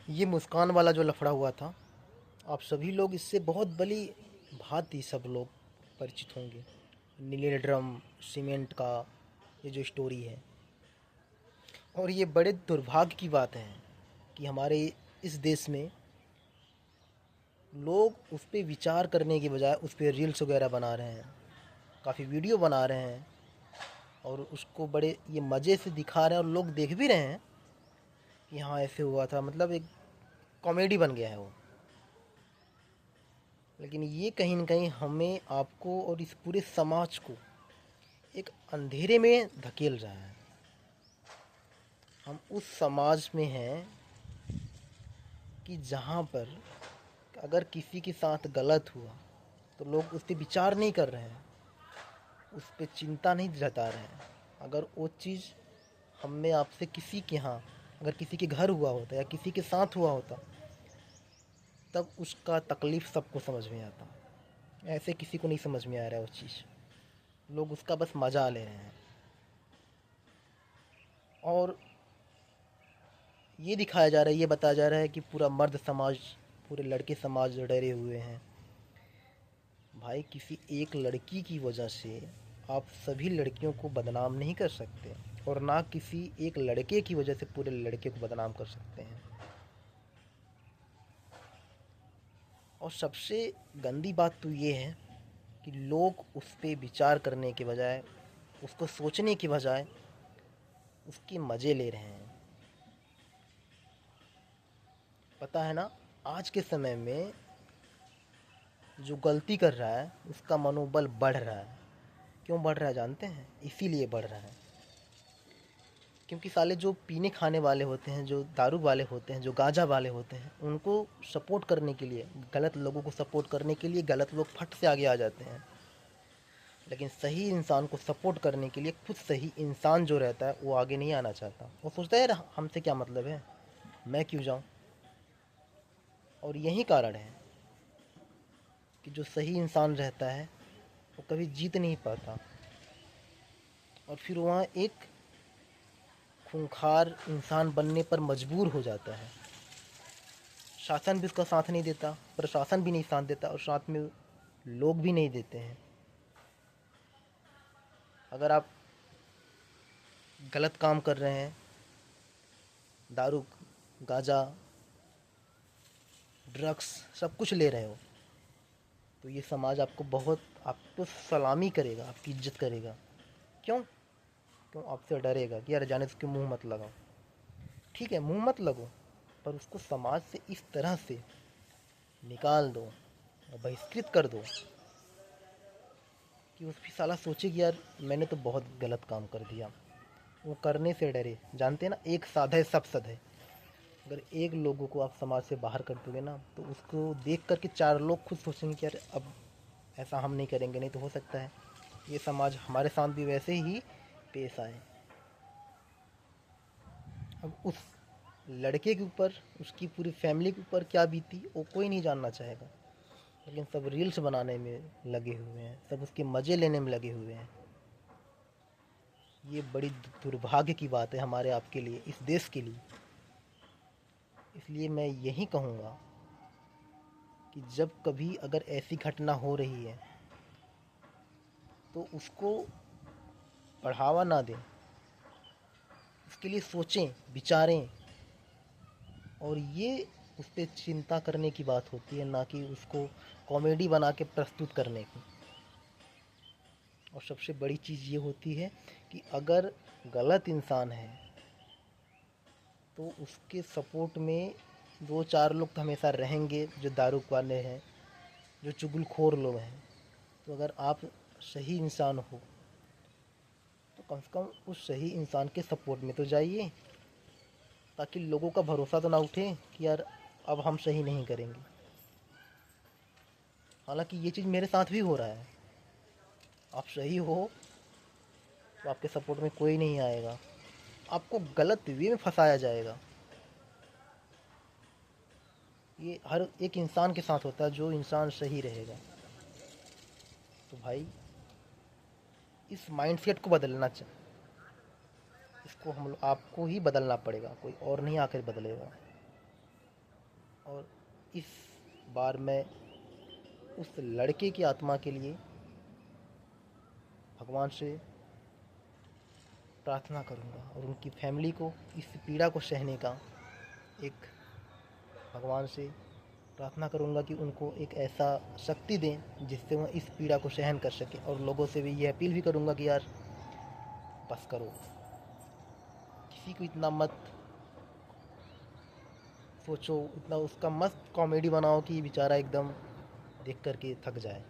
ये मुस्कान वाला जो लफड़ा हुआ था, आप सभी लोग इससे बहुत भली भांति सब लोग परिचित होंगे। नीले ड्रम सीमेंट का ये जो स्टोरी है, और ये बड़े दुर्भाग्य की बात है कि हमारे इस देश में लोग उस पे विचार करने के बजाय उस पे रील्स वगैरह बना रहे हैं, काफ़ी वीडियो बना रहे हैं और उसको बड़े ये मज़े से दिखा रहे हैं और लोग देख भी रहे हैं कि हाँ ऐसे हुआ था, मतलब एक कॉमेडी बन गया है वो। लेकिन ये कहीं न कहीं हमें, आपको और इस पूरे समाज को एक अंधेरे में धकेल रहा है। हम उस समाज में हैं कि जहाँ पर अगर किसी के साथ गलत हुआ तो लोग उस पे विचार नहीं कर रहे हैं, उस पे चिंता नहीं जता रहे हैं। अगर वो चीज़ हम में आपसे किसी के यहाँ, अगर किसी के घर हुआ होता या किसी के साथ हुआ होता, तब उसका तकलीफ़ सबको समझ में आता। ऐसे किसी को नहीं समझ में आ रहा है वो चीज़, लोग उसका बस मज़ा ले रहे हैं। और ये दिखाया जा रहा है, ये बताया जा रहा है कि पूरा मर्द समाज, पूरे लड़के समाज डरे हुए हैं। भाई, किसी एक लड़की की वजह से आप सभी लड़कियों को बदनाम नहीं कर सकते, और ना किसी एक लड़के की वजह से पूरे लड़के को बदनाम कर सकते हैं। और सबसे गंदी बात तो ये है कि लोग उस पे विचार करने के बजाय, उसको सोचने के बजाय उसके मज़े ले रहे हैं। पता है ना, आज के समय में जो गलती कर रहा है उसका मनोबल बढ़ रहा है। क्यों बढ़ रहा है जानते हैं? इसीलिए बढ़ रहा है क्योंकि साले जो पीने खाने वाले होते हैं, जो दारू वाले होते हैं, जो गांजा वाले होते हैं, उनको सपोर्ट करने के लिए, गलत लोगों को सपोर्ट करने के लिए गलत लोग फट से आगे आ जाते हैं। लेकिन सही इंसान को सपोर्ट करने के लिए खुद सही इंसान जो रहता है वो आगे नहीं आना चाहता। वो सोचता है यार हमसे क्या मतलब है, मैं क्यों जाऊं। और यही कारण है कि जो सही इंसान रहता है वो कभी जीत नहीं पाता, और फिर वहाँ एक खूंखार इंसान बनने पर मजबूर हो जाता है। शासन भी उसका साथ नहीं देता, प्रशासन भी नहीं साथ देता, और साथ में लोग भी नहीं देते हैं। अगर आप गलत काम कर रहे हैं, दारू, गांजा, ड्रग्स सब कुछ ले रहे हो, तो ये समाज आपको बहुत, आपको सलामी करेगा, आपकी इज्जत करेगा। क्यों? क्यों? आपसे डरेगा कि यार जाने उसके मुंह मत लगाओ। ठीक है, मुंह मत लगो, पर उसको समाज से इस तरह से निकाल दो, बहिष्कृत कर दो कि उस भी साला सोचे कि यार मैंने तो बहुत गलत काम कर दिया। वो करने से डरे। जानते हैं ना, एक साधे सब सधे। अगर एक लोगों को आप समाज से बाहर कर दोगे ना, तो उसको देख करके चार लोग खुद सोचेंगे कि यार अब ऐसा हम नहीं करेंगे, नहीं तो हो सकता है ये समाज हमारे साथ भी वैसे ही पेश आए। अब उस लड़के के ऊपर, उसकी पूरी फैमिली के ऊपर क्या बीती वो कोई नहीं जानना चाहेगा। लेकिन सब रील्स बनाने में लगे हुए हैं, सब उसके मज़े लेने में लगे हुए हैं। ये बड़ी दुर्भाग्य की बात है हमारे आपके लिए, इस देश के लिए। इसलिए मैं यही कहूँगा कि जब कभी अगर ऐसी घटना हो रही है तो उसको बढ़ावा ना दें, उसके लिए सोचें, विचारें। और ये उस पर चिंता करने की बात होती है, ना कि उसको कॉमेडी बना के प्रस्तुत करने की। और सबसे बड़ी चीज़ ये होती है कि अगर गलत इंसान है तो उसके सपोर्ट में दो चार लोग तो हमेशा रहेंगे, जो दारू वाले हैं, जो चुगलखोर लोग हैं। तो अगर आप सही इंसान हो तो कम से कम उस सही इंसान के सपोर्ट में तो जाइए, ताकि लोगों का भरोसा तो ना उठे कि यार अब हम सही नहीं करेंगे। हालांकि ये चीज़ मेरे साथ भी हो रहा है। आप सही हो तो आपके सपोर्ट में कोई नहीं आएगा, आपको गलत वे में फंसाया जाएगा। ये हर एक इंसान के साथ होता है, जो इंसान सही रहेगा। तो भाई, इस माइंडसेट को बदलना चाहिए। इसको हम आपको ही बदलना पड़ेगा, कोई और नहीं आकर बदलेगा। और इस बार मैं उस लड़के की आत्मा के लिए भगवान से प्रार्थना करूँगा और उनकी फैमिली को इस पीड़ा को सहने का एक भगवान से प्रार्थना करूँगा कि उनको एक ऐसा शक्ति दें जिससे वह इस पीड़ा को सहन कर सकें। और लोगों से भी ये अपील भी करूँगा कि यार बस करो, किसी को इतना मत सोचो, इतना उसका मस्त कॉमेडी बनाओ कि बेचारा एकदम देख कर के थक जाए।